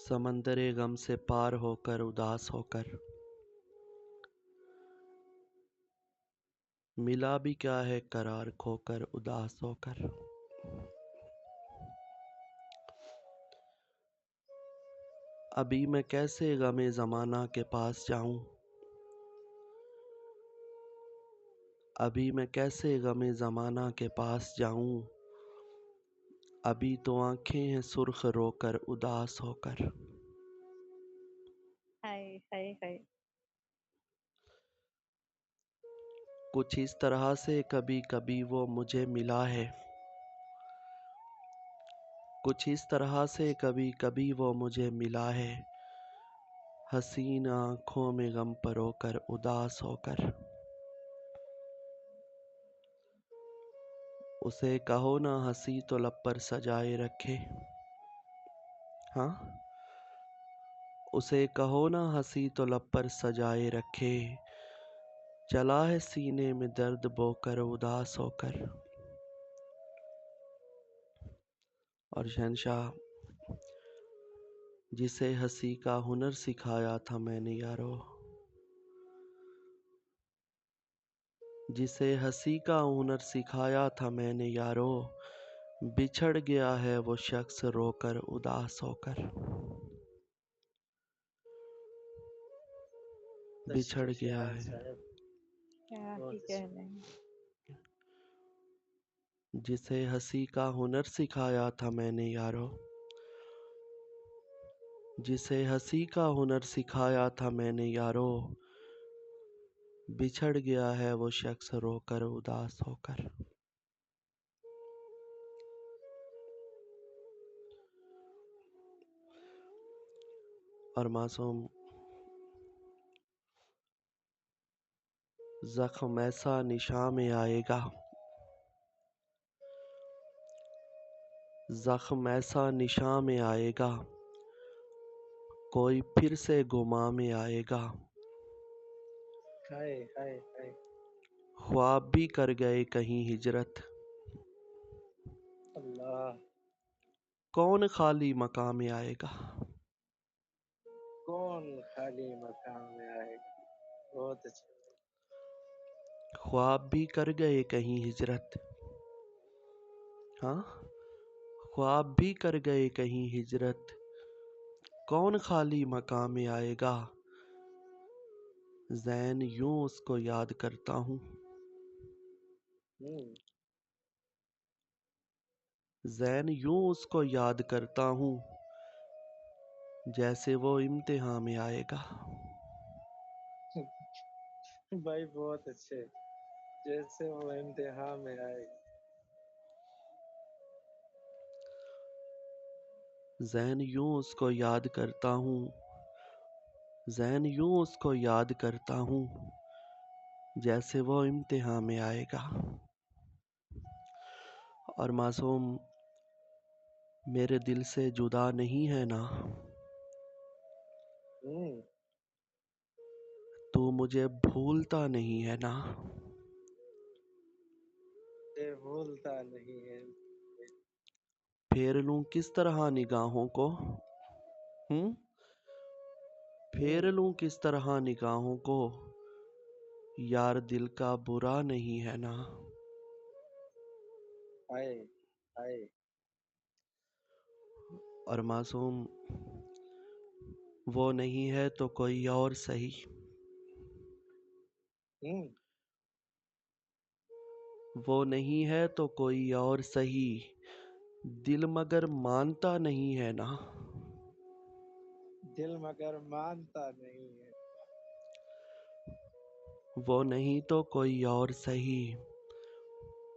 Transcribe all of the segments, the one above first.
समंदर गम से पार होकर उदास होकर मिला भी क्या है करार खोकर उदास होकर। अभी मैं कैसे गमे ज़माना के पास जाऊं, अभी मैं कैसे गमे ज़माना के पास जाऊं, अभी तो आंखें हैं सुर्ख रोकर उदास होकर। हाय हाय हाय। कुछ इस तरह से कभी कभी वो मुझे मिला है, कुछ इस तरह से कभी कभी वो मुझे मिला है, हसीन आँखों में गम परोकर उदास होकर। उसे कहो ना हंसी तो लब पर सजाए रखे, हाँ, उसे कहो ना हंसी तो लब पर सजाए रखे, चला है सीने में दर्द बोकर उदास होकर। और शहंशाह, जिसे हंसी का हुनर सिखाया था मैंने यारो, जिसे हंसी का हुनर सिखाया था मैंने यारो, बिछड़ गया है वो शख्स रोकर उदास होकर। बिछड़ गया है। क्या ही कहने हैं। जिसे हंसी का हुनर सिखाया था मैंने यारो, जिसे हंसी का हुनर सिखाया था मैंने यारो, बिछड़ गया है वो शख्स रोकर उदास होकर। और मासूम, जख्म ऐसा निशान में आएगा, जख्म ऐसा निशान में आएगा, कोई फिर से गुमा में आएगा। हाय हाय हाय। ख्वाब भी कर गए कहीं हिजरत, अल्लाह। कौन खाली मकाम में आएगा। कौन खाली मकान में आएगा। बहुत अच्छा। ख्वाब भी कर गए कहीं हिजरत, हाँ, ख्वाब भी कर गए कहीं हिजरत, कौन खाली मकाम में आएगा। ज़ैन यूं उसको याद करता हूँ, ज़ैन यूं उसको याद करता हूँ, जैसे वो इम्तिहान में आएगा। भाई बहुत अच्छे। जैसे वो इम्तिहान में आएगा। ज़ैन यूं उसको याद करता हूँ, ज़ैन यूं उसको याद करता हूँ, जैसे वो इम्तिहान में आएगा। और मासूम, मेरे दिल से जुदा नहीं है ना, तू मुझे भूलता नहीं है ना। ये भूलता नहीं है। फेर लूं किस तरह निगाहों को, फेर लूं किस तरह निगाहों को, यार दिल का बुरा नहीं है ना। हाय हाय। और मासूम, वो नहीं है तो कोई और सही, वो नहीं है तो कोई और सही, दिल मगर मानता नहीं है ना। दिल मगर मानता नहीं है। वो नहीं तो कोई और सही,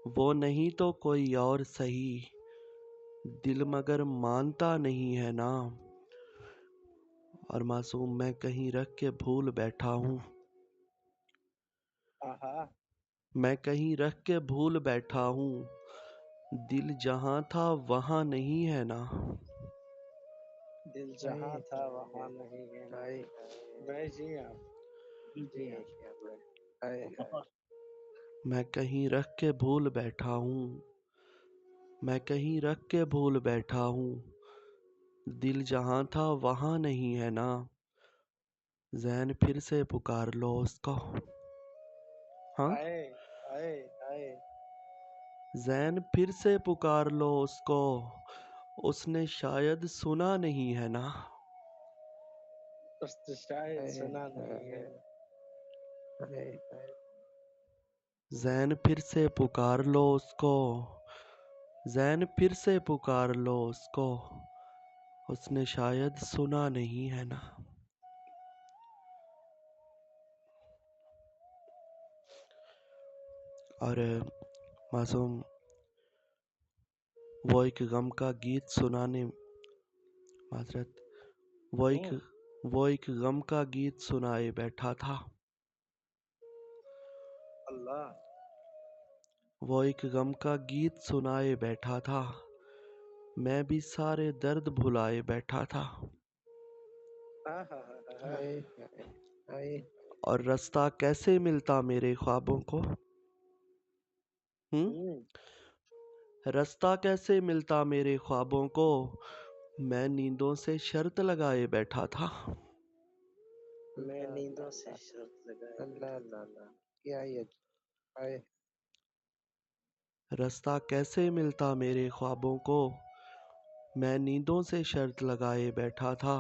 वो नहीं तो कोई और सही, दिल मगर मानता नहीं है ना। और मासूम, मैं कहीं रख के भूल बैठा हूँ, आहा। मैं कहीं रख के भूल बैठा हूँ, दिल जहाँ था वहाँ नहीं है ना। दिल जहाँ था वहाँ नहीं है। भाई भाई जी आप जी हाय हाय। मैं कहीं रख के भूल बैठा हूँ, मैं कहीं रख के भूल बैठा हूँ, دل جہاں تھا وہاں نہیں ہے نا، زین پھر سے پکار لو اس کو. ہاں آئے آئے آئے زین پھر سے پکار لو اس کو، اس نے شاید سنا نہیں ہے نا. اس نے شاید سنا نہیں ہے. زین پھر سے پکار لو اس کو، زین پھر سے پکار لو اس کو، اس نے شاید سنا نہیں ہے نا. اور معصوم وہ ایک غم کا گیت سنانے معذرت وہ ایک غم کا گیت سنائے بیٹھا تھا. اللہ وہ ایک غم کا گیت سنائے بیٹھا تھا، میں بھی سارے درد بھلائے بیٹھا تھا. اور رستہ کیسے ملتا میرے خوابوں کو، رستہ کیسے ملتا میرے خوابوں کو، میں نیندوں سے شرط لگائے بیٹھا تھا. میں نیندوں سے شرط لگائے. اللہ اللہ اللہ کیا یہ رستہ کیسے ملتا میرے خوابوں کو، میں نیندوں سے شرط لگائے بیٹھا تھا.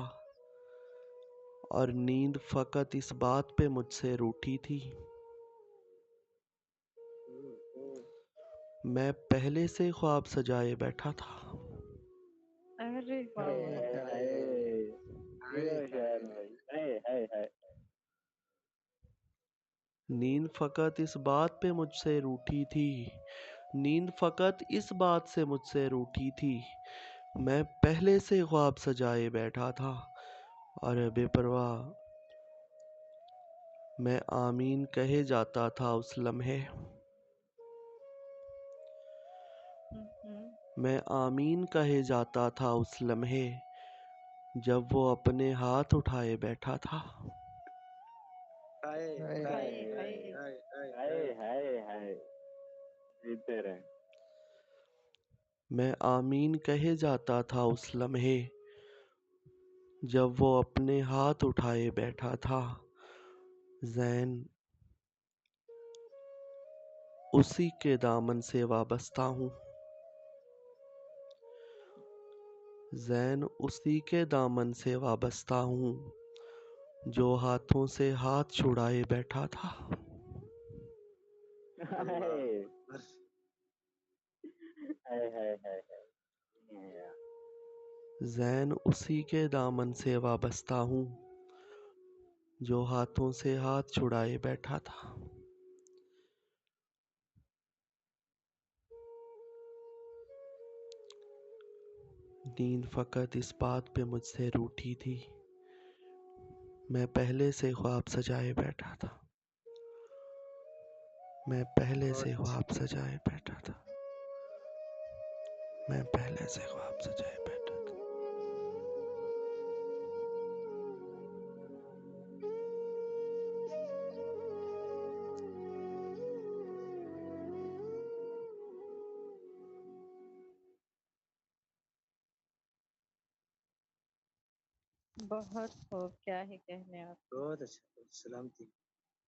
اور نیند فقط اس بات پہ مجھ سے روٹھی تھی، میں پہلے سے خواب سجائے بیٹھا تھا. ارے نیند فقط اس بات پہ مجھ سے روٹھی تھی، نیند فقط اس بات سے مجھ سے روٹھی تھی، میں پہلے سے خواب سجائے بیٹھا تھا. اور بے پرواہ میں آمین کہے جاتا تھا اس لمحے، میں آمین کہے جاتا تھا اس لمحے، جب وہ اپنے ہاتھ اٹھائے بیٹھا تھا. میں آمین کہے جاتا تھا اس لمحے، جب وہ اپنے ہاتھ اٹھائے بیٹھا تھا. زین اسی کے دامن سے وابستہ ہوں، زین اسی کے دامن سے وابستہ ہوں، جو ہاتھوں سے ہاتھ چھڑائے بیٹھا تھا. زین اسی کے دامن سے وابستہ ہوں، جو ہاتھوں سے ہاتھ چھڑائے بیٹھا تھا. نیند فقط اس بات پہ مجھ سے روٹھی تھی، میں پہلے سے خواب سجائے بیٹھا تھا، میں پہلے سے خواب سجائے بیٹھا تھا، میں پہلے سے خواب سجائے بیٹھا تھا. بہت خوب، کیا ہی کہنے آپ. بہت اچھا. سلامتی.